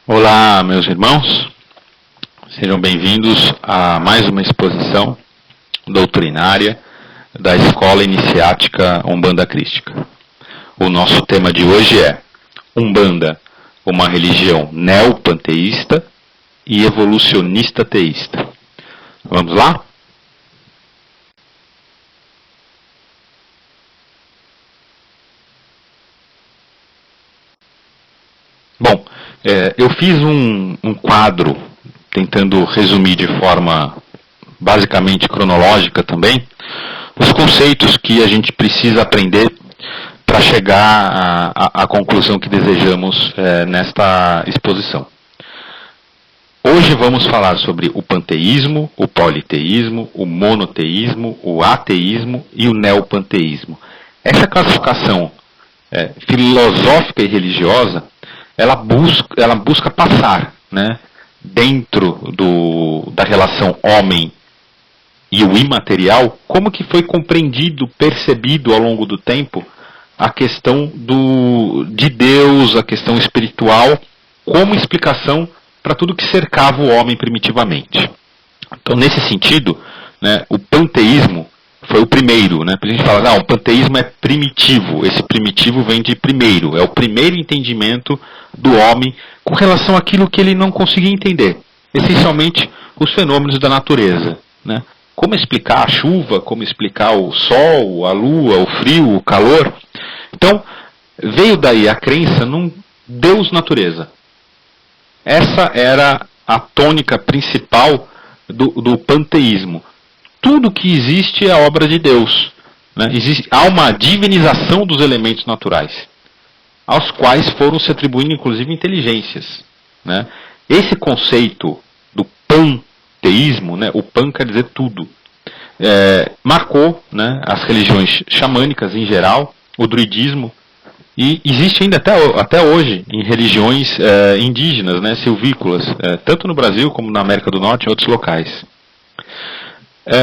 Olá, meus irmãos, sejam bem-vindos a mais uma exposição doutrinária da Escola Iniciática Umbanda Crística. O nosso tema de hoje é Umbanda, uma religião neopanteísta e evolucionista teísta. Vamos lá? Bom, eu fiz um quadro tentando resumir de forma basicamente cronológica também os conceitos que a gente precisa aprender para chegar à conclusão que desejamos nesta exposição. Hoje vamos falar sobre o panteísmo, o politeísmo, o monoteísmo, o ateísmo e o neopanteísmo. Essa classificação filosófica e religiosa ela busca passar, né, dentro da relação homem e o imaterial, como que foi compreendido, percebido ao longo do tempo a questão de Deus, a questão espiritual, como explicação para tudo que cercava o homem primitivamente. Então, nesse sentido, né, o panteísmo foi o primeiro, né? A gente fala, o panteísmo é primitivo. Esse primitivo vem de primeiro. É o primeiro entendimento do homem com relação àquilo que ele não conseguia entender. Essencialmente, os fenômenos da natureza, né? Como explicar a chuva, como explicar o sol, a lua, o frio, o calor. Então, veio daí a crença num Deus natureza. Essa era a tônica principal do panteísmo. Tudo que existe é obra de Deus. Né? Há uma divinização dos elementos naturais, aos quais foram se atribuindo inclusive inteligências. Né? Esse conceito do panteísmo, né? O pan quer dizer tudo, marcou, né, as religiões xamânicas em geral, o druidismo, e existe ainda até hoje em religiões indígenas, né, silvícolas, tanto no Brasil como na América do Norte e em outros locais.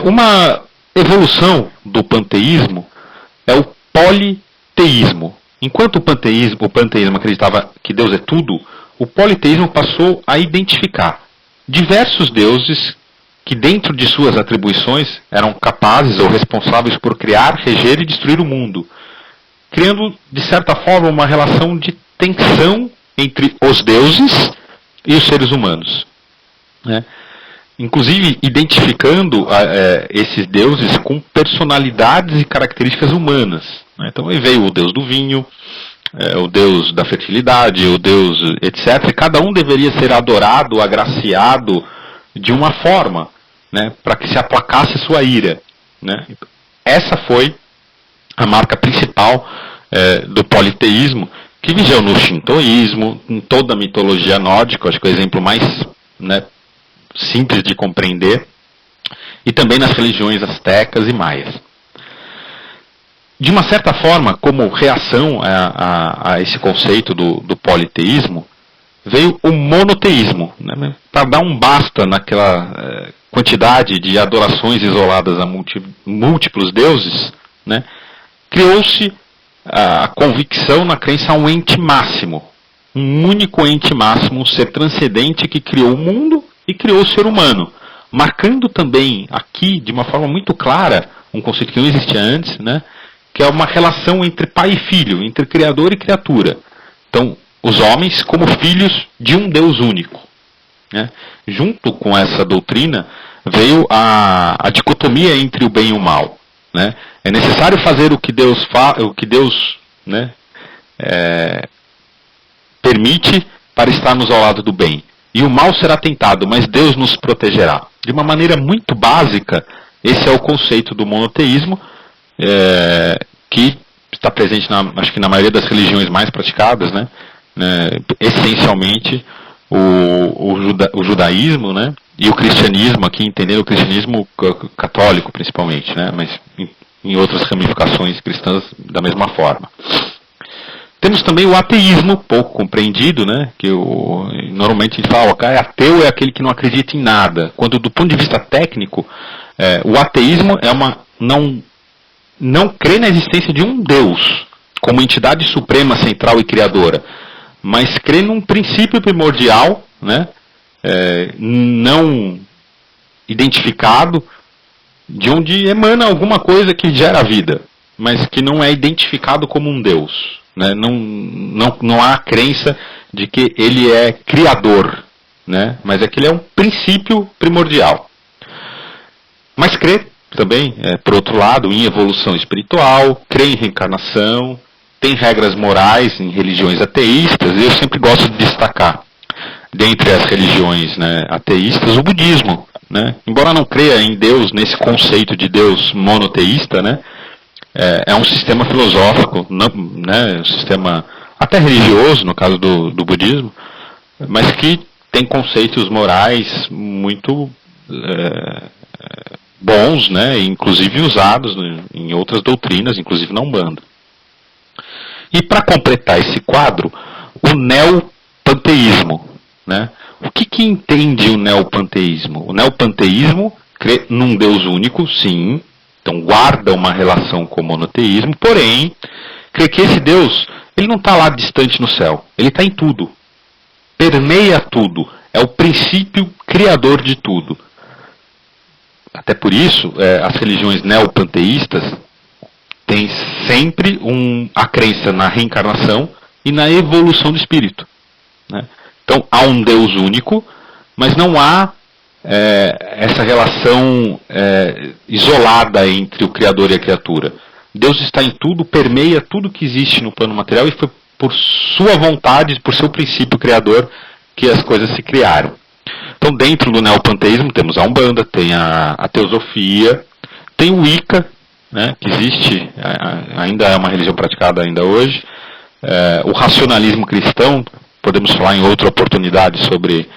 Uma evolução do panteísmo é o politeísmo. Enquanto o panteísmo acreditava que Deus é tudo, o politeísmo passou a identificar diversos deuses que dentro de suas atribuições eram capazes ou responsáveis por criar, reger e destruir o mundo, criando de certa forma uma relação de tensão entre os deuses e os seres humanos, né? Inclusive identificando esses deuses com personalidades e características humanas. Né? Então aí veio o deus do vinho, o deus da fertilidade, o deus etc. E cada um deveria ser adorado, agraciado de uma forma, né, para que se aplacasse sua ira. Né? Essa foi a marca principal do politeísmo, que vigeu no shintoísmo, em toda a mitologia nórdica, acho que é o exemplo mais, né, simples de compreender, e também nas religiões astecas e maias. De uma certa forma, como reação a esse conceito do politeísmo, veio o monoteísmo, né, para dar um basta naquela quantidade de adorações isoladas a múltiplos deuses, né, criou-se a convicção na crença a um ente máximo, um único ente máximo, um ser transcendente que criou o mundo e criou o ser humano, marcando também aqui, de uma forma muito clara, um conceito que não existia antes, né, que é uma relação entre pai e filho, entre criador e criatura. Então, os homens como filhos de um Deus único. Né. Junto com essa doutrina, veio a dicotomia entre o bem e o mal. Né. É necessário fazer o que Deus né, permite para estarmos ao lado do bem. E o mal será tentado, mas Deus nos protegerá. De uma maneira muito básica, esse é o conceito do monoteísmo, que está presente, acho que na maioria das religiões mais praticadas, né? Essencialmente o judaísmo, né? E o cristianismo, aqui entendendo o cristianismo católico principalmente, né? Mas em outras ramificações cristãs da mesma forma. Temos também o ateísmo, pouco compreendido, né? Que normalmente a gente fala, ateu é aquele que não acredita em nada. Quando do ponto de vista técnico, o ateísmo é não crê na existência de um Deus, como entidade suprema, central e criadora, mas crê num princípio primordial, né, não identificado, de onde emana alguma coisa que gera a vida, mas que não é identificado como um Deus. Né? Não há a crença de que ele é criador, né? Mas é que ele é um princípio primordial. Mas crê também, por outro lado, em evolução espiritual, crê em reencarnação, tem regras morais em religiões ateístas, e eu sempre gosto de destacar, dentre as religiões, né, ateístas, o budismo. Né? Embora não creia em Deus, nesse conceito de Deus monoteísta, né, é um sistema filosófico, né, um sistema até religioso, no caso do budismo, mas que tem conceitos morais muito bons, né, inclusive usados em outras doutrinas, inclusive na Umbanda. E para completar esse quadro, o neopanteísmo. Né? O que entende o neopanteísmo? O neopanteísmo crê num Deus único, sim, então guarda uma relação com o monoteísmo, porém, crê que esse Deus, ele não está lá distante no céu, ele está em tudo, permeia tudo, é o princípio criador de tudo. Até por isso, as religiões neopanteístas têm sempre a crença na reencarnação e na evolução do espírito. Né? Então, há um Deus único, mas não há essa relação isolada entre o Criador e a criatura. Deus está em tudo, permeia tudo que existe no plano material e foi por sua vontade, por seu princípio criador, que as coisas se criaram. Então, dentro do neopanteísmo, temos a Umbanda, tem a Teosofia, tem o Wicca, né, que existe, ainda é uma religião praticada ainda hoje, o racionalismo cristão, podemos falar em outra oportunidade sobre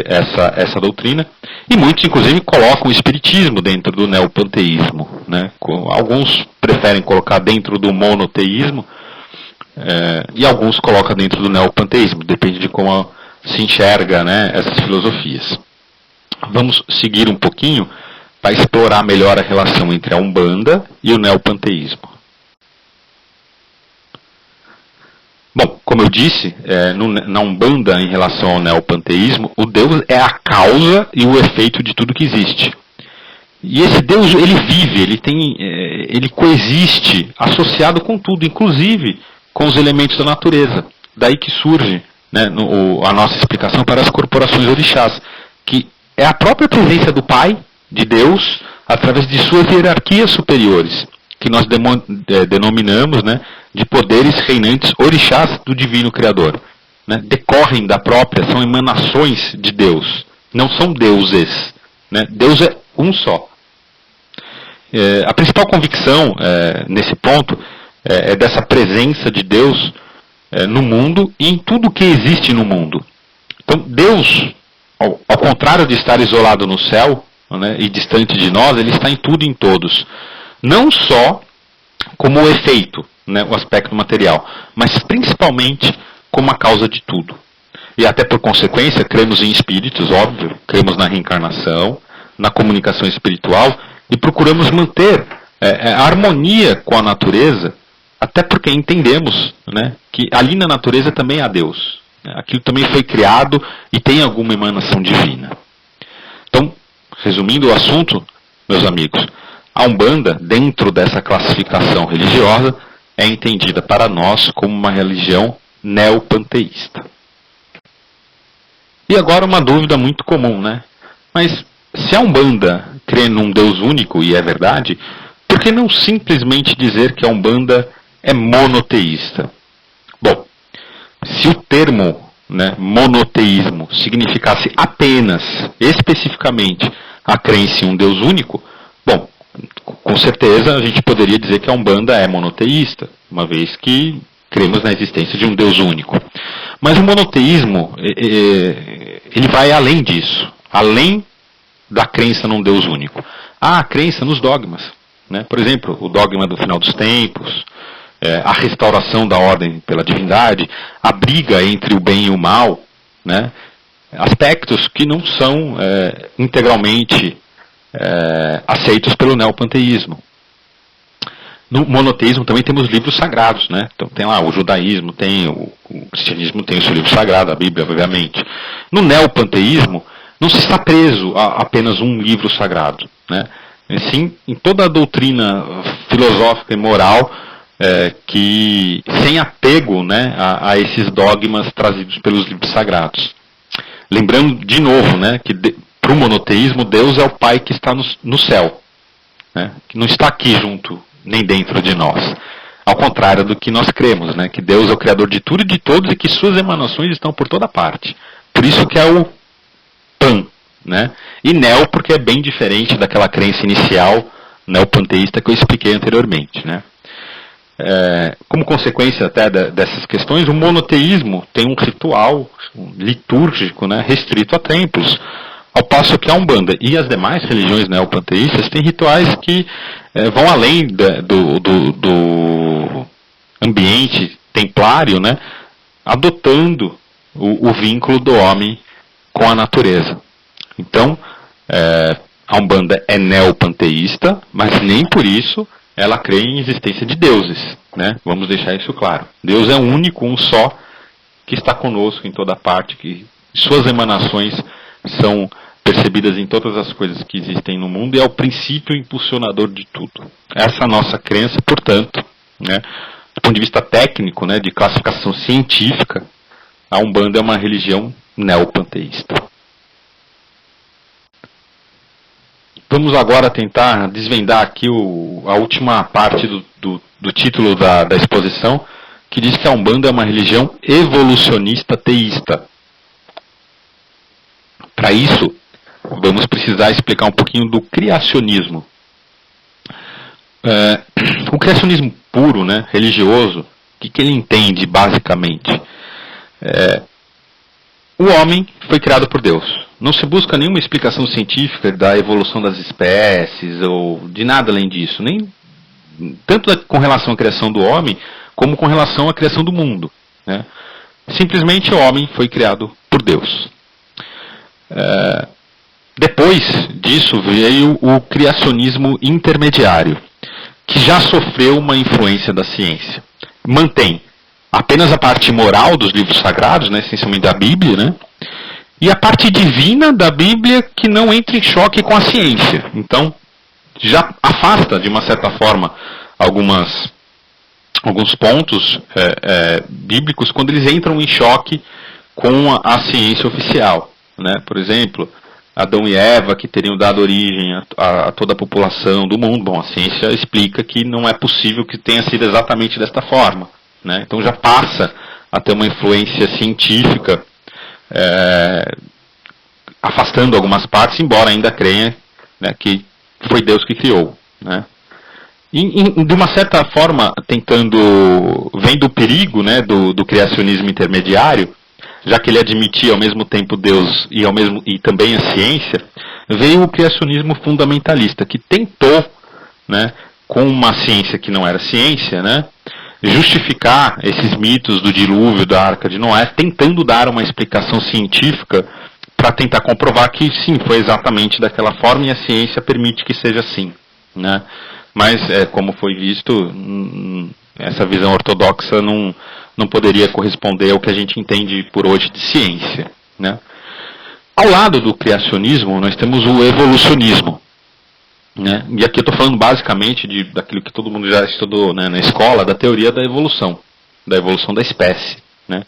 essa doutrina, e muitos, inclusive, colocam o espiritismo dentro do neopanteísmo. Né? Alguns preferem colocar dentro do monoteísmo, e alguns colocam dentro do neopanteísmo, depende de como se enxerga, né, essas filosofias. Vamos seguir um pouquinho para explorar melhor a relação entre a Umbanda e o neopanteísmo. Bom, como eu disse, na Umbanda, em relação ao neopanteísmo, o Deus é a causa e o efeito de tudo que existe. E esse Deus, ele vive, ele coexiste associado com tudo, inclusive com os elementos da natureza. Daí que surge, né, a nossa explicação para as corporações orixás, que é a própria presença do Pai, de Deus, através de suas hierarquias superiores, que nós denominamos, né, de poderes reinantes orixás do divino Criador. Né? Decorrem da própria, são emanações de Deus, não são deuses. Né? Deus é um só. A principal convicção nesse ponto é dessa presença de Deus no mundo e em tudo que existe no mundo. Então, Deus, ao contrário de estar isolado no céu, né, e distante de nós, ele está em tudo e em todos. Não só como o efeito, né, o aspecto material, mas principalmente como a causa de tudo. E até por consequência, cremos em espíritos, óbvio, cremos na reencarnação, na comunicação espiritual, e procuramos manter a harmonia com a natureza, até porque entendemos, né, que ali na natureza também há Deus. Aquilo também foi criado e tem alguma emanação divina. Então, resumindo o assunto, meus amigos, a Umbanda, dentro dessa classificação religiosa, é entendida para nós como uma religião neopanteísta. E agora uma dúvida muito comum, né? Mas se a Umbanda crê num Deus único, e é verdade, por que não simplesmente dizer que a Umbanda é monoteísta? Bom, se o termo, né, monoteísmo significasse apenas, especificamente, a crença em um Deus único, bom, com certeza a gente poderia dizer que a Umbanda é monoteísta, uma vez que cremos na existência de um Deus único. Mas o monoteísmo, ele vai além disso, além da crença num Deus único. Há a crença nos dogmas. Né? Por exemplo, o dogma do final dos tempos, a restauração da ordem pela divindade, a briga entre o bem e o mal, né? Aspectos que não são integralmente aceitos pelo neopanteísmo. No monoteísmo também temos livros sagrados, né? Então tem lá o judaísmo, tem o cristianismo, tem o seu livro sagrado, a Bíblia, obviamente. No neopanteísmo, não se está preso a apenas um livro sagrado, né? Sim, em toda a doutrina filosófica e moral, que sem apego, né, a esses dogmas trazidos pelos livros sagrados. Lembrando de novo, né, que para o monoteísmo, Deus é o Pai que está no céu, né, que não está aqui junto, nem dentro de nós. Ao contrário do que nós cremos, né, que Deus é o Criador de tudo e de todos e que suas emanações estão por toda parte. Por isso que é o Pan, né? E neo porque é bem diferente daquela crença inicial neopanteísta que eu expliquei anteriormente, né? Como consequência até dessas questões, o monoteísmo tem um ritual litúrgico, né, restrito a templos, ao passo que a Umbanda e as demais religiões neopanteístas têm rituais que vão além do ambiente templário, né, adotando o vínculo do homem com a natureza. Então, a Umbanda é neopanteísta, mas nem por isso ela crê em existência de deuses, né? Vamos deixar isso claro. Deus é único, um só, que está conosco em toda parte, que suas emanações são percebidas em todas as coisas que existem no mundo e é o princípio impulsionador de tudo. Essa é a nossa crença, portanto, né, do ponto de vista técnico, né, de classificação científica, a Umbanda é uma religião neopanteísta. Vamos agora tentar desvendar aqui a última parte do título da exposição, que diz que a Umbanda é uma religião evolucionista teísta. Para isso, vamos precisar explicar um pouquinho do criacionismo. O criacionismo puro, né, religioso, o que ele entende basicamente? O homem foi criado por Deus. Não se busca nenhuma explicação científica da evolução das espécies ou de nada além disso, nem tanto com relação à criação do homem, como com relação à criação do mundo, né? Simplesmente o homem foi criado por Deus. Depois disso veio o criacionismo intermediário, que já sofreu uma influência da ciência. Mantém apenas a parte moral dos livros sagrados, né, essencialmente da Bíblia, né, e a parte divina da Bíblia que não entra em choque com a ciência. Então, já afasta, de uma certa forma, alguns pontos bíblicos quando eles entram em choque com a ciência oficial, né? Por exemplo, Adão e Eva, que teriam dado origem a toda a população do mundo. Bom, a ciência explica que não é possível que tenha sido exatamente desta forma, né? Então já passa a ter uma influência científica, afastando algumas partes, embora ainda creia, né, que foi Deus que criou, né? De uma certa forma, vendo o perigo, né, do criacionismo intermediário, já que ele admitia ao mesmo tempo Deus e também a ciência, veio o criacionismo fundamentalista, que tentou, né, com uma ciência que não era ciência, né, justificar esses mitos do dilúvio, da Arca de Noé, tentando dar uma explicação científica para tentar comprovar que sim, foi exatamente daquela forma e a ciência permite que seja assim, né? Mas, como foi visto, essa visão ortodoxa não poderia corresponder ao que a gente entende por hoje de ciência, né? Ao lado do criacionismo, nós temos o evolucionismo, né? E aqui eu estou falando basicamente daquilo que todo mundo já estudou, né, na escola, da teoria da evolução da espécie, né?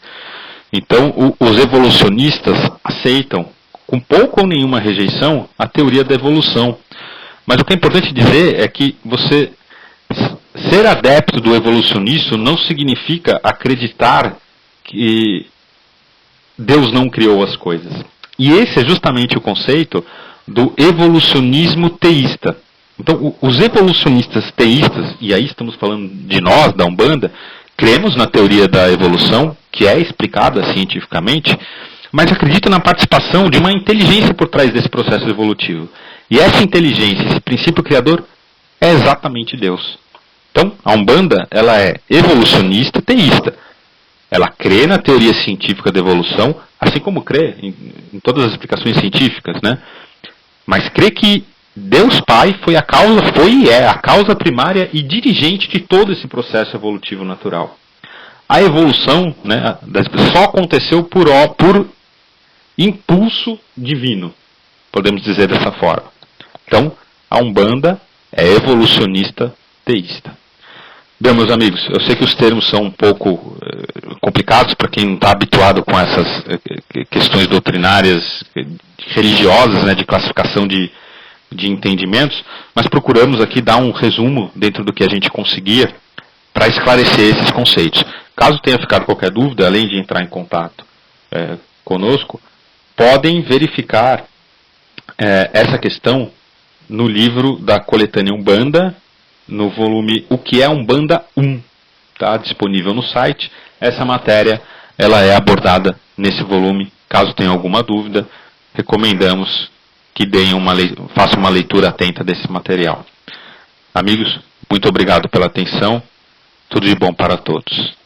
Então, os evolucionistas aceitam, com pouco ou nenhuma rejeição, a teoria da evolução. Mas o que é importante dizer é que você ser adepto do evolucionismo não significa acreditar que Deus não criou as coisas. E esse é justamente o conceito do evolucionismo teísta. Então, os evolucionistas teístas, e aí estamos falando de nós, da Umbanda, cremos na teoria da evolução, que é explicada cientificamente, mas acreditam na participação de uma inteligência por trás desse processo evolutivo. E essa inteligência, esse princípio criador, é exatamente Deus. Então, a Umbanda, ela é evolucionista teísta. Ela crê na teoria científica da evolução, assim como crê em todas as explicações científicas, né? Mas crê que Deus Pai foi a causa, foi e é a causa primária e dirigente de todo esse processo evolutivo natural. A evolução, né, só aconteceu por impulso divino, podemos dizer dessa forma. Então, a Umbanda é evolucionista teísta. Bem, meus amigos, eu sei que os termos são um pouco complicados para quem não está habituado com essas questões doutrinárias, religiosas, né, de classificação de entendimentos, mas procuramos aqui dar um resumo dentro do que a gente conseguia para esclarecer esses conceitos. Caso tenha ficado qualquer dúvida, além de entrar em contato conosco, podem verificar essa questão no livro da coletânea Umbanda, no volume O que é Umbanda 1, tá? Disponível no site. Essa matéria ela é abordada nesse volume. Caso tenha alguma dúvida, recomendamos que façam uma leitura atenta desse material. Amigos, muito obrigado pela atenção. Tudo de bom para todos.